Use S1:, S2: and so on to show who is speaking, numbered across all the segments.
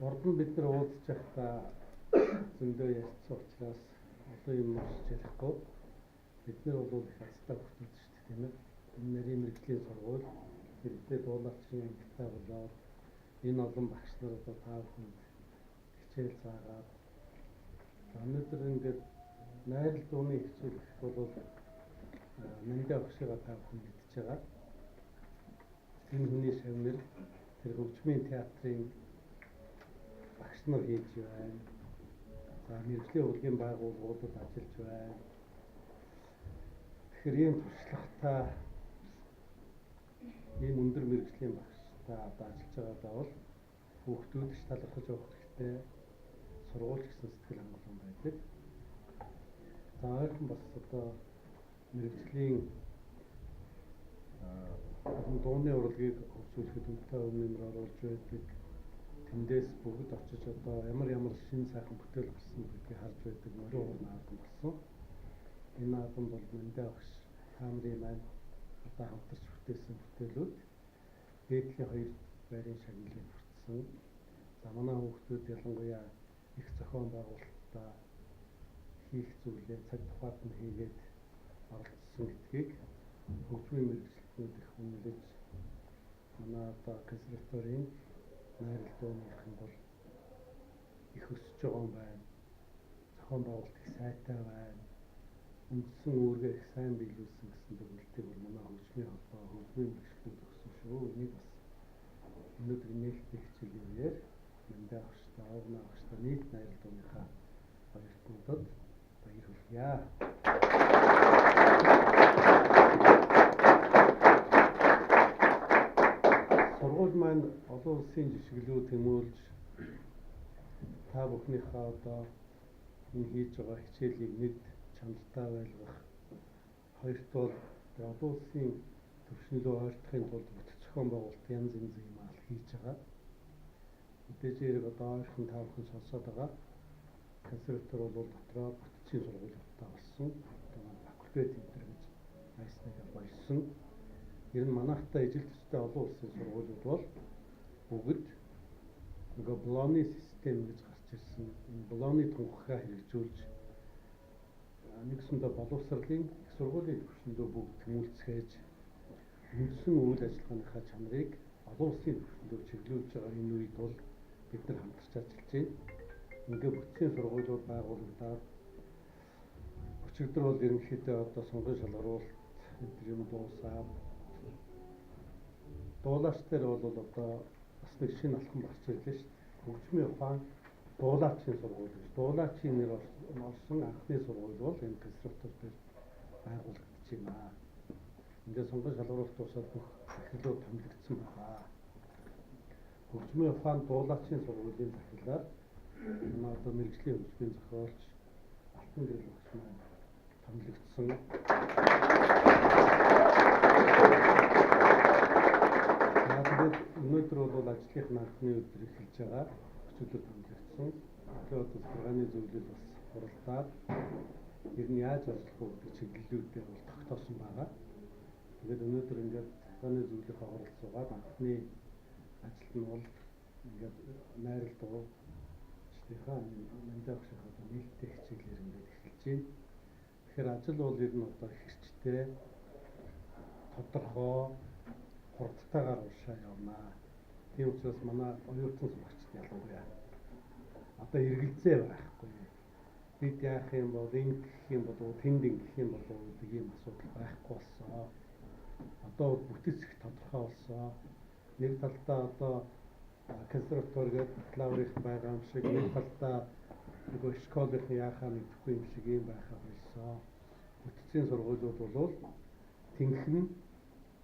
S1: Ордон бид нар уулзж байхдаа зөндөө ярьсан учраас олон юм уншиж ярихгүй. Бид нар бол их азтай хүмүүс шүү дээ, тийм ээ. Энэ нарийн мэрэгжлийн сургууль хэрэгтэй дуулаачийн ангилалтай болоод энэ олон багш нар одоо та бүхэнд хичээл заагаад өнөөдөр ингээд найрал дууны хичээл гэх бол Нандин багшигаа та бүхэн мэдж байгаа. Энэ хүний шавнар тэр хөгжмийн театрын багш нар хийж байна. За мэрэгжлийн урлагийн байгууллагуудад ажиллаж байна. Тэгэхээр ийм туршлагатай ийм өндөр мэрэгжлийн багштай одоо ажиллаж байгаадаа бол хүүхдүүд ч талархаж явах хэрэгтэй. Сургууль гэсэн сэтгэл хангалуун байдаг. За ойрхон бас одоо мэрэгжлийн дууны урлагийг хөгжүүлэхэд өнтэй өмнө оруулж байдаг. Тэндээс бүгд очиж одоо ямар шинэ сайхан бүтээл гарсан гэдгийг харж байдаг морин уурын наадам болсон. Энэ наадам бол Нандин багш хаамрын маань одоо хамтарч бүтээсэн бүтээлүүд дээдлийн хоёр байрын шагналыг хүртсэн. За манай хүүхдүүд ялангуяа их зохион байгуулалтаа хийх зүйлээ цаг тухайд нь хийгээд оролцсон гэдгийг хөгжмийн мэрэгчлэнүүд их үнэлж манай одоо консерваторийн найрал дууныхан бол их өсөж байгаа юм байна. Зохион байгуулалт их сайтай байна. Үндсэн үүргээ их сайн биелүүлсэн гэсэн дүгнэлтийг бол манай хөгжмийн холбоо хөгжмийн мэрэгчлэнүүд өгсөн шүү. Энийг бас өнөөдөр нээлттэй хичээлээр Нандин багштай, Овна багштай нийт найрал дууныхаа баяртнуудад баяр хүргье. Сургууль маань олон улсын жишгэлүүд тэмүүлж та бүхнийхээ одоо энэ хийж байгаа хичээлийг нийт чанартай байлгах. Хоёрт бол олон улсын төвшинлөө ойртохын тулд бүтэц зохион байгуулалт янз янзын юм аа хийж байгаа. Мэдээж хэрэг одоо ойрхон та бүхэн сонсоод байгаа. Консерватор бол дотроо бүтцийн сургуулиудтай болсон. Одоо факультет энтер гэж айсныг болсон. Ер нь манайхтай ижил төстэй олон улсын сургуулиуд бол бүгд нөгөө Болоны систем гэж гарч ирсэн. Энэ Болоны тунхаглаа хэрэгжүүлж нэгсэндээ боловсролын их сургуулийн төвшөндөө бүгд тэмүүлцгээж үндсэн үйл ажиллагааныхаа чанарыг олон улсын төвшөндөө чиглүүлж байгаа энэ үед бол бид нар хамтарч ажиллаж байна. Ингээ бүтцийн сургуулиуд байгуулагдаад өчигдөр бол ерөнхийдөө одоо сонгон шалгаруулалт энэ юм дуусаад дуулаач дээр бол одоо бас нэг шинэ алхам гарч ирлээ шүү дээ. Хөгжмийн ухаан дуулаачийн сургууль гэж. Дуулаачийн нэр олсон анхны сургууль бол энэ консерватор дээр байгуулагдаж байна. Ингээд сонгон шалгаруулалт дуусаад бүх захирлууд томилогдсон байна. Хөгжмийн ухаан дуулаачийн сургуулийн захирлаар манай одоо мэрэгжлийн хөгжмийн зохиолч Алтан гэрэл багш маань томилогдсон. Тэгээд өнөөдөр бол ажлынхаа анхны өдөр эхэлж байгаа. Өчигдөр томилогдсон. Тэгэхээр одоо захиргааны зөвлөл бас хуралдаад ер нь яаж ажиллах вэ гэдэг чиглэлүүдээ бол тогтоосон байгаа. Тэгээд өнөөдөр ингээд захиргааны зөвлөлийн хуралцуугаад анхны ажил нь бол ингээд найрал дуу Нандин багшийнхаа одоо нээлттэй хичээлээр ингээд эхэлж байна. Тэгэхээр ажил бол ер нь одоо хэрэгцтэй, тодорхой, хурдтайгаар уршаа явна. Тийм учраас манай оюутан сурагчид ялангуяа одоо эргэлзээ байхгүй. Бид яах юм бол энэ гэх юм бол тэнд гэх юм бол гэдэг ийм асуудал байхгүй болсон. Одоо бүтэц их тодорхой болсон. Нэг талдаа одоо консерватор гэдэг бакалаврын байгаа юм шиг, нэг талдаа нөгөө школын яахаа мэдэхгүй юм шиг юм байхаа болсон. Бүтцийн сургуулиуд бол тэнхэн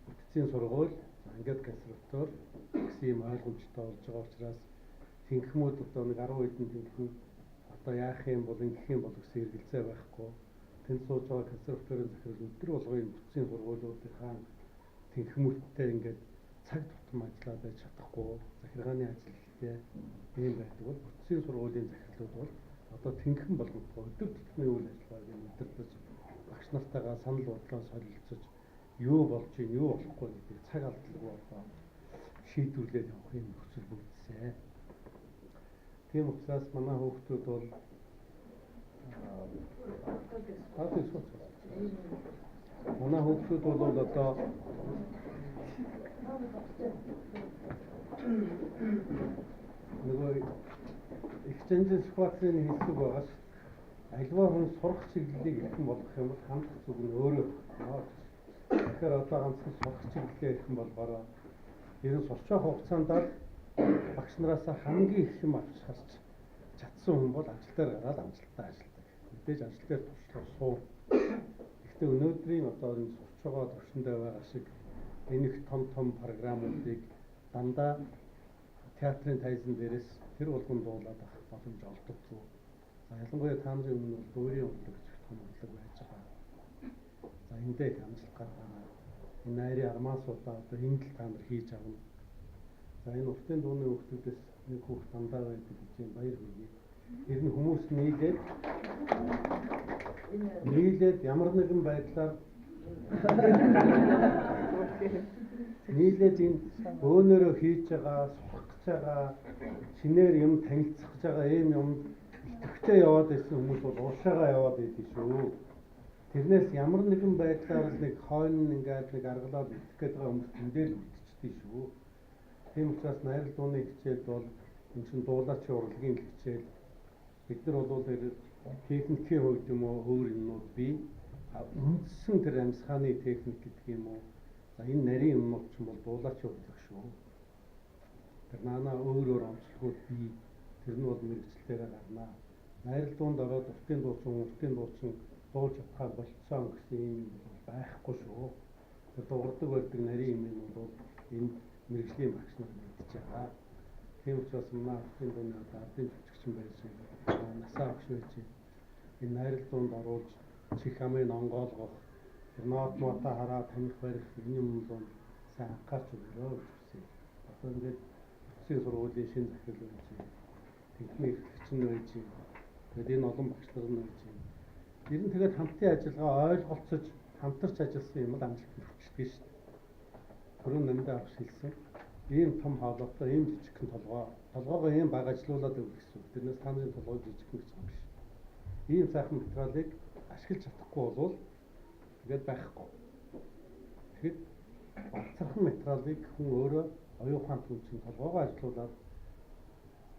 S1: бүтцийн сургууль ингээд консерватор гэсэн юм ойлгомжтой болж байгаа учраас тэнхмүүд одоо нэг 10 хэдэн тэнхэн одоо яах юм бол ингэх юм бол гэсэн эргэлзээ байхгүй. Тэнд сууж байгаа консерваторын захирал өдөр болгоо энэ бүтцийн сургуулиудынхаа тэнхмүүдтэй ингээд цаг тутам ажиллаад байж чадахгүй захиргааны ажил ихтэй ийм байдаг бол бүтцийн сургуулийн захирлууд бол одоо тэнгхэн болгохгүй өдөр тутмын үйл ажиллагааг удирдах багш нартайгаа санал бодлоо солилцож юу болж ийн юу болохгүй гэдэг цаг алдалгүй одоо шийдвэрлээд явах юм нөхцөл бүрдсэн. Тийм учраас манай хүүхдүүд бол манай хүүхдүүд бол одоо нөгөө их зэнжил ситуацийн хэсэг байгаа ш. Альва хүн сурах чиглэлийг ихэнх болгох юм бол хандах зүг нь өөрөө. Тэгэхээр одоо ганцхан сурах чиглэлээ ихэнх болгороо ерөн сурчаа хугацаанд багш нараас хамгийн их юм авч харж чадсан хүн бол ажил дээр гараад амжилттай ажилладаг. Мэдээж ажил дээр туршлага суу. Гэхдээ өнөөдрийн одоо энэ сурч байгаа төвшөндөө байгаа шиг энэ их том програмуудыг дандаа театрын тайзан дээрээс тэр болгон дуулаад авах боломж олдоггүй. За ялангуяа та нарын өмнө бол өөрийн урлаг гэж том урлаг байж байгаа. За эндээ их амжилт гаргана. Энэ найрын армаасуудаа одоо энд л та нар хийж авна. За энэ уртын дууны хүүхдүүдээс нэг хүүхд дандаа байдаг гэж юм баяр хүргэе. Тэр нь хүмүүс нийлээд ямар нэгэн байдлаар нийлээд энэ өөнөрөө хийж байгаа, сурах гэж байгаа, шинээр юм танилцах гэж байгаа ийм юм идэвхтэй яваад байсан хүмүүс бол уушаагаа яваад байдаг шүү. Тэрнээс ямар нэгэн байдлаар нэг хойно ингээд нэг аргалаад идэх гээд байгаа хүмүүс тэндээ л үлдчихдэг шүү. Тийм учраас найрал дууны хичээл бол энэ чинь дуулаачийн урлагийн хичээл. Бид нар бол техникийн хувьд юм уу өөр юмнууд бий. Үндсэн тэр амьсгааны техник гэдэг юм уу. За энэ нарийн юмнууд ч бол дуулаачийн урлаг шүү. Тэр наана өөр онцлогуд бий. Тэр нь бол мэрэгчлэлээр гарна. Найрал дуунд ороод уртын дуучин дуулж чадхаар болцсон гэсэн юм бол байхгүй шүү. Тэр дуурдаг байдаг нарийн юм бол энэ мэрэгжлийн багш нар мэдж байгаа. Тийм учраас манай ардын дууны ардын жүжигчин байсан. Насаа багш байж энэ найрал дуунд оруулж чих амын онгоолгох, нот мотаа хараад таних барих энэ юм бол сайн анхаарч өгөө гэж хүсье. Одоо ингээд бүтцийн сургуулийн шинэ захирал байж, техник эрхлэгчин байж, тэгээд энэ олон багш нар нь байж. Ер нь тэгээд хамтын ажиллагаа ойлголцож хамтарч ажилласан юм л амжилт хүрчдэг шүү дээ. Түрүүн намдаа авч хэлсэн. Ийм том хаалгатай, ийм жижигхэн толгоогоо ийм баг ажилуулад өгөх гэсэн. Тэрнээс та нарын толгой жижигхэн гэж юм биш. Ийм сайхан материалыг ашиглаж чадахгүй бол тэгээд байхгүй. Тэгэхэд бацархан материалыг хүн өөрөө оюун ухаанд хүн чинь толгоогоо ажилуулад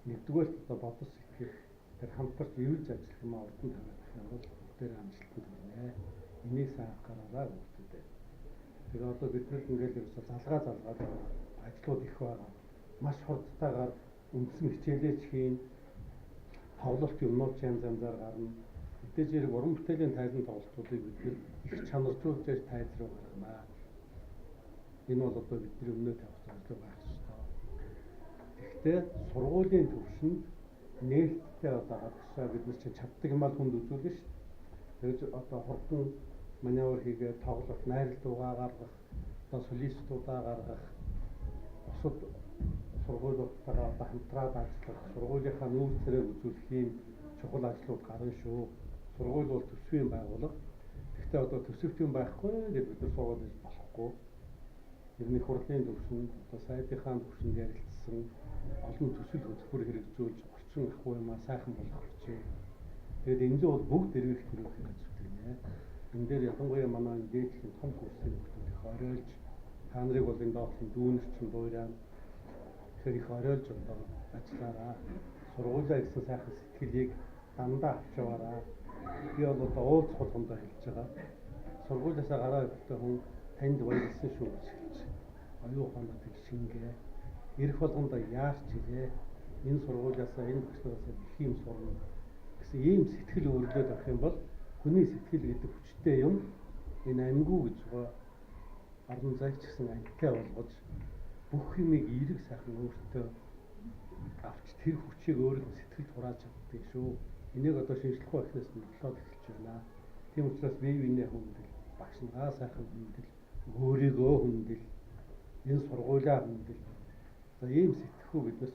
S1: нэгдүгээр одоо бодос сэтгэх тэр хамтарч эвлж ажиллах юм урд нь тавиад юм бол бүгдээр амжилтанд хүрнэ. Энийг сайн анхаараа бүгдээ. Тэгээ одоо бид нар ингээл ерөөсө залгаад ажлууд их байгаа. Маш хурдтайгаар үндсэн хичээлээч хийн тоглолт юмнууд янзаар гарна. Мэдээж хэрэг уран бүтээлийн тайзан тоглолтуудыг бид их чанаржуулж тайз руу гаргана. Энэ бол одоо бидний өмнөө тавих зорилго байх ёстой. Гэхдээ сургуулийн төвшөнд нээлттэй одоо гадагшаа бид нар чинь чаддаг юм аа хүнд үзүүлнэ шүү. Тэгээд одоо хурдан маневр хийгээд тоглох, найрал дуугаа гаргах, одоо солистуудаа гаргах, бусад сургуулиудтайгаа одоо хамтраад ажиллах, сургуулийнхаа нүүрсэрээ үзүүлэх юм чухал ажлууд гарна шүү. Сургууль бол төсвийн байгууллага. Гэхдээ одоо төсөвтийн байхгүй гэж бид нар суугаад иж болохгүй. Ирнэх хурлын төвшөнд, одоо сайдынхаа төвшөнд ярилцсан олон төсөл хөтөлбөр хэрэгжүүлж орчин ахгүй юмаа сайхан болгох гэж. Тэгээд энэ бол бүгд эргэх төрөх хэрэгж байна. Энэ дээр ялангуяа манай дээдлийн том курсын хүмүүсийг оройж та нарыг бол энэ доотлын дүүнерчин дуурайна. Тэгэхээр их оройж одоо ажиллаараа сургуулаа гэсэн сайхан сэтгэлийг дандаа авч яваараа. Би бол одоо уулз болгондоо хэлж байгаа. Сургуулиасаа гараа ирэхдээ хүн танд баярлсан шүү гэж хэлж. Оюун ухаанаа тэг шингээ. Ирэх болгондоо яарч ирээ. Энэ сургуулиасаа энэ багшнаасаа их юм сурна гэсэн ийм сэтгэл өөрлөд авах юм бол хүний сэтгэл гэдэг хүчтэй юм энэ амьгүй гэж байгаа орон зайч гэсэн амьтаа болгож бүх юмыг эерэг сайхан өөртөө авч тэр хүчийг өөрөөр сэтгэл хурааж чаддаг шүү. Энийг одоо шинжлэх ухаанаас нь болоод эхэлж байна. Тийм учраас бие биенээ хүндэл, багш нараа сайхан хүндэл, өөрийгөө хүндэл, энэ сургуулиар нэгэл за ийм сэтгхүү бид бас